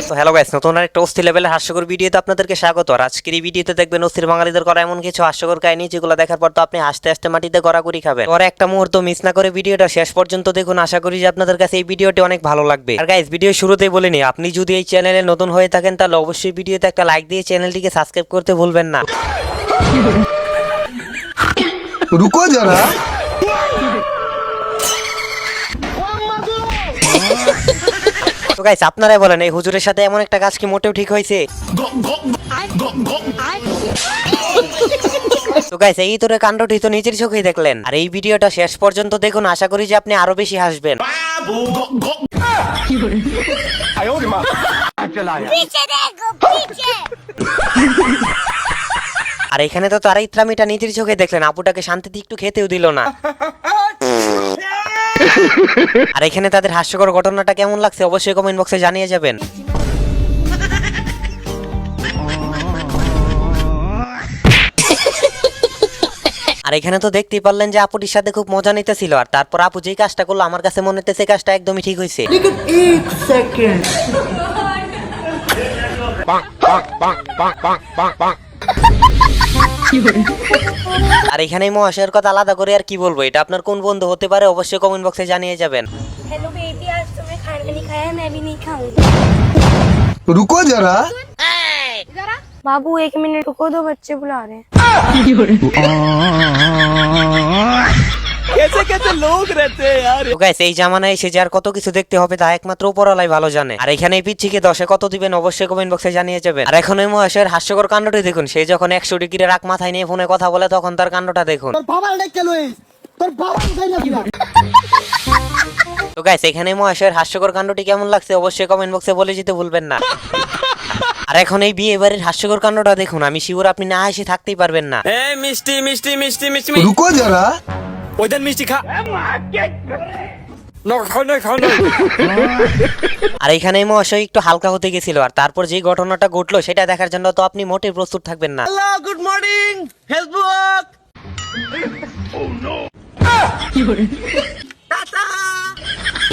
তো hello guys, নতুন আরেকটা অস্থির লেভেলের হাস্যকর ভিডিওতে আপনাদেরকে স্বাগত। আর আজকের এই ভিডিওতে দেখবেন অস্থির বাঙালিদের করা এমন কিছু হাস্যকর কাহিনী যেগুলো দেখার পর তো আপনি হাসতে হাসতে মাটিতে গড়াগড়ি খাবেন। আর একটা মুহূর্ত মিস না করে ভিডিওটা শেষ পর্যন্ত দেখুন। আশা করি যে আপনাদের কাছে এই ভিডিওটি অনেক ভালো লাগবে। আর গাইস, ভিডিও শুরুতেই বলে নি, আপনি যদি এই চ্যানেলে নতুন হয়ে থাকেন তাহলে অবশ্যই ভিডিওতে একটা লাইক দিয়ে চ্যানেলটিকে সাবস্ক্রাইব করতে ভুলবেন না। रुको जरा। তো গাইস, আপনারাই বলেন এই হুজুরের সাথে এমন একটা কাজ কি মোটেও ঠিক হয়েছে? তো গাইস, এই তোরে কাণ্ডটি তো নিজের চোখেই দেখলেন। আর এই ভিডিওটা শেষ পর্যন্ত দেখুন। আশা করি যে আপনি আরো বেশি হাসবেন। আর এখানে তো তার ইত্রামিটা নিজের চোখে দেখলেন, আপুটাকে শান্তিতে একটু খেতেও দিল না। আর এখানে তাদের হাস্যকর ঘটনাটা কেমন লাগছে অবশ্যই কমেন্ট বক্সে জানিয়ে যাবেন। আর এখানে তো দেখতেই পারলেন যে আপুটির সাথে খুব মজা নিতেছিল। আর তারপর আপু যেই কাজটা করলো আমার কাছে মনে হচ্ছে সেই কাজটা একদমই ঠিক হয়েছে। আর এখানেই মহাশয়ের কথা আলাদা করে আর কি বলবো, এটা আপনার কোন বন্ধু হতে পারে অবশ্যই কমেন্ট বক্সে জানিয়ে যাবেন। हेलो बेबी, आज तुमने खाना नहीं खाया, मैं भी नहीं खाऊंगी। रुको जरा। बाबू 1 मिनट रुको, दो बच्चे बुला रहे हैं। कैसे कैसे लोग रहते हैं यार। তো গাইস, এই জামানায় এসে যে আর কত কিছু দেখতে হবে তা একমাত্র উপরওয়ালাই ভালো জানে। আর এখানে এই পিচ্ছিকে 10-এ কত দিবেন অবশ্যই কমেন্ট বক্সে জানিয়ে যাবেন। আর এখন এই মহাশয়ের হাস্যকর কাণ্ডটি দেখুন। সেই যখন 100 ডিগ্রি রাগ মাথায় নিয়ে ফোনে কথা বলে তখন তার কাণ্ডটা দেখুন। তো গাইস, এখানে মহাশয়ের হাস্যকর কাণ্ডটি কেমন লাগছে অবশ্যই কমেন্ট বক্সে বলে যেতে ভুলবেন না। আর এখন এই বিয়ে বাড়ির হাস্যকর কাণ্ডটা দেখুন। আমি শিওর আপনি না এসে থাকতেই পারবেন না। ए मिष्टी मिष्टी मिष्टी मिष्टी रुको जरा। ওইদিন মিষ্টি খা না খাও না খাও না। আর এখানে মহাশয় একটু হালকা হতে গেছিল। আর তারপর যে ঘটনাটা ঘটলো সেটা দেখার জন্য তো আপনি মোটেই প্রস্তুত থাকবেন না। Hello good morning help book.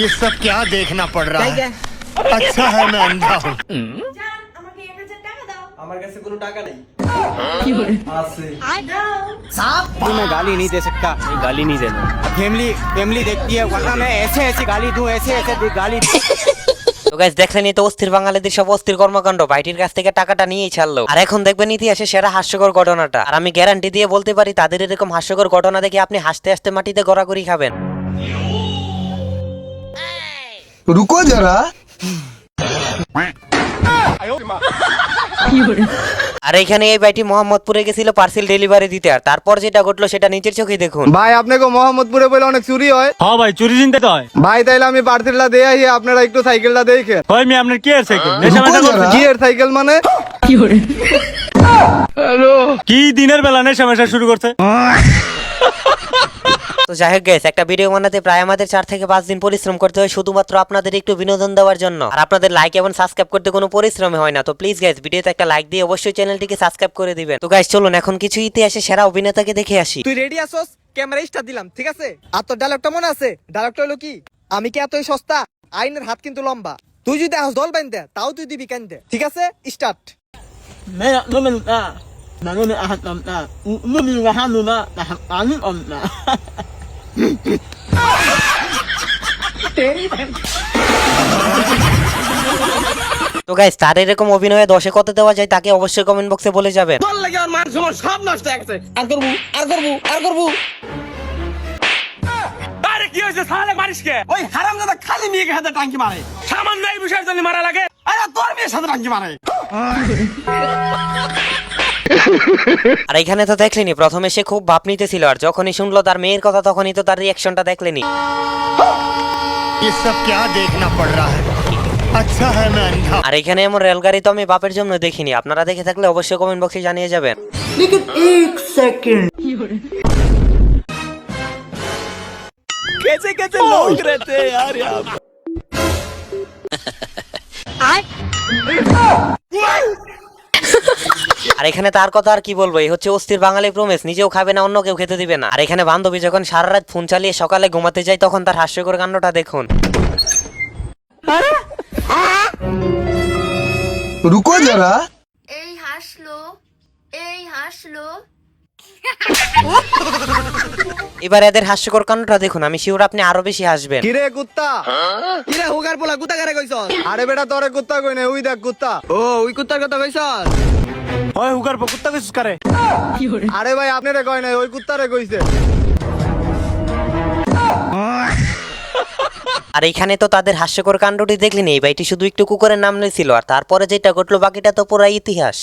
ये सब क्या देखना पड़ रहा है? अच्छा है मैं अंधा हूँ। मैं गाली नहीं दे सकता, गाली नहीं देना। फैमिली फैमिली देखती है, वरना मैं ऐसे ऐसी गाली दूं, ऐसे ऐसे गाली। তো গাইস, দেখলেন তো অস্থির বাঙালিদের সব অস্থির কর্মকাণ্ড। ভাইটির কাছ থেকে টাকাটা নিয়েই ছাড়লো। আর এখন দেখবেন ইতিহাসে সেরা হাস্যকর ঘটনাটা। আর আমি গ্যারান্টি দিয়ে বলতে পারি তাদের এরকম হাস্যকর ঘটনা দেখে আপনি হাসতে হাসতে মাটিতে গড়াগড়ি খাবেন। रुको जरा। আর এখানে এই ভাইটি মোহাম্মদপুরে গেছিল পার্সেল ডেলিভারি দিতে। আর তারপর যেটা ঘটলো সেটা নিজের চোখেই দেখুন। ভাই আপনাকে মোহাম্মদপুরে বলে অনেক চুরি হয়। হ্যাঁ ভাই, চুরি চিন্তা তো হয়। ভাই তাইলে আমি পার্সেলটা দিয়ে আই, আপনারা একটু সাইকেলটা দেখেন। ভাই আমি আপনার কি আর সাইকেল নেশা মেশা করছে? কি এর সাইকেল মানে? কি দিনের বেলা নেশা মেশা শুরু করছে? তো যাই হোক গাইস, একটা ভিডিও বানাতে প্রায় আমাদের 4 থেকে 5 দিন পরিশ্রম করতে হয় শুধুমাত্র আপনাদের একটু বিনোদন দেওয়ার জন্য। আর আপনাদের লাইক এবং সাবস্ক্রাইব করতে কোনো পরিশ্রমই হয় না। তো প্লিজ গাইস, ভিডিওতে একটা লাইক দিয়ে অবশ্যই চ্যানেলটিকে সাবস্ক্রাইব করে দিবেন। তো গাইস চলুন এখন কিছু ইতিহাসে সেরা অভিনেতাকে দেখে আসি। তুই রেডি আসোস? ক্যামেরা স্টার্ট দিলাম, ঠিক আছে? আর তোর ডায়লগটা মনে আছে? ডায়লগটা হলো কি, আমি কি এতই সস্তা? আইনের হাত কিন্তু লম্বা। তুই যদি আস দল বাইন দে, তাও তুই দিবি কেন দে, ঠিক আছে? স্টার্ট। তো গাইস, তার এরকম অভিনয়ে 10-এ কত দেওয়া যায় তাকে অবশ্যই কমেন্ট বক্সে বলে যাবেন। তোর লাগে আমার মান সম্মান সব নষ্ট হয়ে গেছে। আর করবো আর করবো আর করবো। আরে কি হয়েছে সালে মারিস কে? ওই হারামজাদা খালি মেয়েকে হাতে টাঙ্কি মারে। সামান্য এই বিষয়ের জন্য মারা লাগে? আরে তোর মেয়ের সাথে টাঙ্কি মারে। আর এখানে তো দেখলেনি, প্রথমে সে খুব ভাব নিতেছিল। আর যখনই শুনলো তার মেয়ের কথা তখনই তো তার রিয়াকশনটা দেখলেনি। ये सब क्या देखना पड़ रहा है? अच्छा है मैं अंधा। আর এখানে এমন রেলগাড়ি তো আমি বাপের জন্য দেখিনি। আপনারা দেখে থাকলে অবশ্যই কমেন্ট বক্সে জানিয়ে যাবেন। कैसे कैसे लोग रहते हैं यार यहाँ पे। আর এখানে তার কথা আর কি বলবো, এই হচ্ছে অস্থির বাঙালি প্রমেশ, নিজেও খাবে না অন্য কেউ খেতে দিবে না। আর এখানে বান্ধবী যখন সারা রাত ফোন চালিয়ে সকালে ঘুমাতে যায় তখন তার হাস্যকর কাণ্ডটা দেখুন। रुको जरा এই হাসলো, এই হাসলো। এবার এদের হাস্যকর কাণ্ডটা দেখুন, আমি শিওর আপনি আরো বেশি হাসবেন। কিরে কুত্তা, কিরে হুগার পোলা কুতা কারে কইছস? আরে বেটা তোরে কুত্তা কই না, ওই দেখ কুত্তা। ও ওই কুত্তার কথা কইছস? হয় হুকার কুত্তা কিছু করে। আরে ভাই আপনারে কয় না, ওই কুত্তারে কইছে। আর এখানে তো তাদের হাস্যকর কাণ্ডটি দেখলেন, এই ভাইটি শুধু একটু কুকুরের নাম নিয়েছিল, আর তারপরে যেটা ঘটলো বাকিটা তো পুরো ইতিহাস।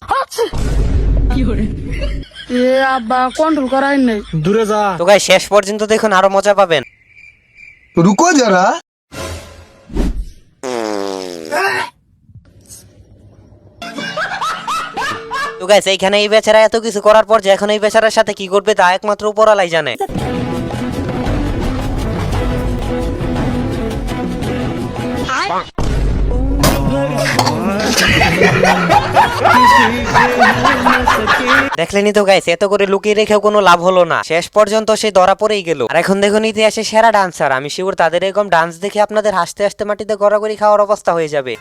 আব্বা কন্ট্রোল করাই নাই। দূরে যা। তো গাইস শেষ পর্যন্ত দেখুন, আরো মজা পাবেন। रुको जरा তো গাইস এইখানে এই বেচারা এত কিছু করার পর যে এখন এই বেচারার সাথে কি করবে তা একমাত্র উপরওয়ালাই জানে। দেখলেনি তো গাইস, এত করে লুকিয়ে রেখেও কোনো লাভ হলো না, শেষ পর্যন্ত সে ধরা পড়েই গেল। আর এখন দেখুন ইতিহাসে সেরা ডান্সার, আমি শিওর তাদের এরকম ডান্স দেখে আপনাদের হাসতে হাসতে মাটিতে গড়াগড়ি খাওয়ার অবস্থা হয়ে যাবে।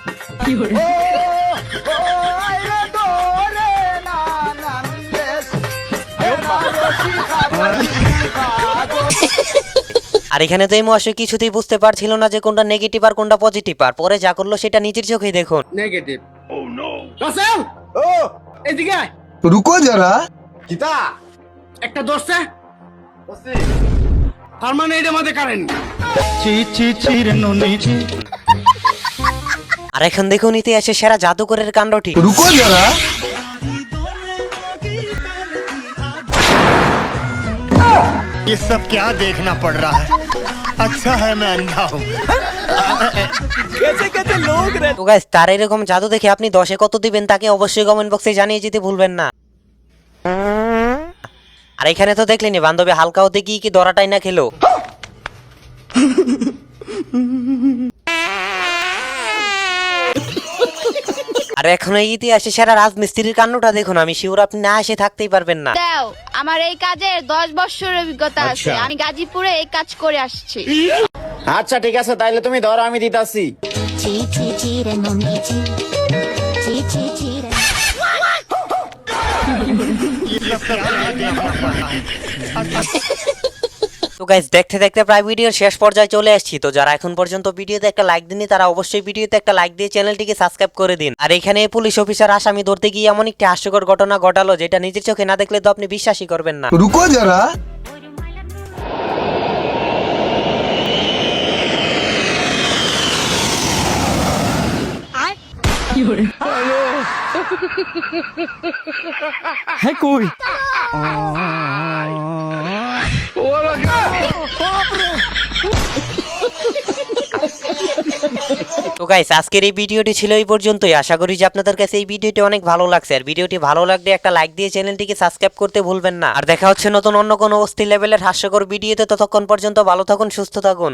আর এখানে তো এই মহাশয় কিছুতেই বুঝতে পারছিল না যে কোনটা নেগেটিভ আর কোনটা পজিটিভ, আর পরে যা করলো সেটা নিজের চোখেই দেখুন। रुको जरा আর এখন দেখুন ইতিহাসে সেরা জাদুকরের কাণ্ডটি। रुको जरा ये सब क्या देखना पड़ रहा है। अच्छा है मैं अंधा हूँ। তো গাইস তার এরকম জাদু দেখে আপনি 10-এ কত দিবেন তাকে অবশ্যই কমেন্ট বক্সে জানিয়ে যেতে ভুলবেন না। আর এখানে তো দেখলেনি বান্ধবী হালকা হতে কি দরাটাই না খেলো। আর এখন এই ইতিহাসে সেরা রাজমিস্ত্রির কাণ্ডটা দেখুন, আমি শিওর আপনি না এসে থাকতেই পারবেন না। দাও, আমার এই কাজের 10 বছরের অভিজ্ঞতা আছে। আমি গাজীপুরে এই কাজ করে আসছি। আচ্ছা ঠিক আছে, তাইলে তুমি ধরো, আমি দিতাছি। তো গাইস দেখতে দেখতে প্রায় ভিডিওর শেষ পর্যায়ে চলে আসছি। তো যারা এখন পর্যন্ত ভিডিওতে একটা লাইক দিননি তারা অবশ্যই ভিডিওতে একটা লাইক দিয়ে চ্যানেলটিকে সাবস্ক্রাইব করে দিন। আর এখানে পুলিশ অফিসার আসামি ধরতে গিয়ে এমন একটি হাস্যকর ঘটনা ঘটালো যেটা নিজের চোখে না দেখলে তো আপনি বিশ্বাসই করবেন না। रुको जरा হ্যাঁ কই? তো গাইস আজকের এই ভিডিওটি ছিল এই পর্যন্তই। আশা করি যে আপনাদের কাছে এই ভিডিওটি অনেক ভালো লাগছে। আর ভিডিওটি ভালো লাগলে একটা লাইক দিয়ে চ্যানেলটিকে সাবস্ক্রাইব করতে ভুলবেন না। আর দেখা হচ্ছে নতুন অন্য কোনো অস্থির লেভেলের হাস্যকর ভিডিওতে। ততক্ষণ পর্যন্ত ভালো থাকুন, সুস্থ থাকুন।